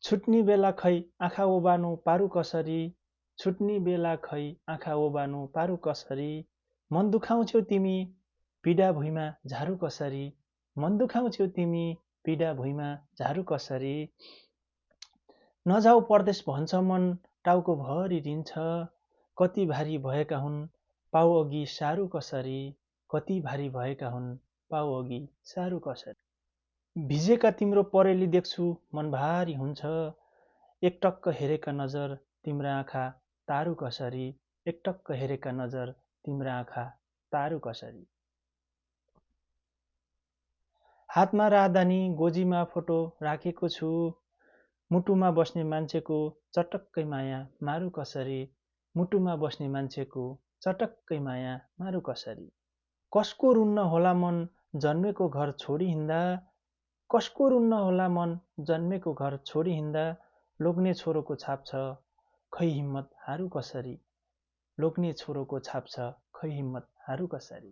छुट्नी बेला खै आँखा ओबानो पारु कसरी, छुट्नी बेला खै आँखा ओबानो पारु कसरी, मन दुखाउँछौ तिमी पीडा भुइँमा झारू कसरी, मन दुखाउँछौ तिमी पीडा भुइँमा झारू कसरी, नजाऊ परदेश भन्छ मन टाउको भरि रिन्छ, कति भारी भएका हुन् पाउ अघि सारू कसरी, कति भारी भएका हुन् पाउ अघि सारू कसरी, भिजेका तिम्रो परेली देख्छु मन भारी हुन्छ, एकटक्क हेरेका नजर तिम्रा आँखा तारु कसरी, एकटक्क हेरेका नजर तिम्रा आँखा तारु कसरी, हातमा राजधानी गोजीमा फोटो राखेको छु, मुटुमा बस्ने मान्छेको चटक्कै माया मारु कसरी, मुटुमा बस्ने मान्छेको चटक्कै माया मारु कसरी, कसको रुन्न होला मन जन्मेको घर छोडी हिँड्दा, कसको रुन्न होला मन जन्मेको घर छोडी हिँड्दा, लोग्ने छोरोको छाप छ खै हिम्मत हारु कसरी, लोग्ने छोरोको छाप छ खै हिम्मत हारु कसरी।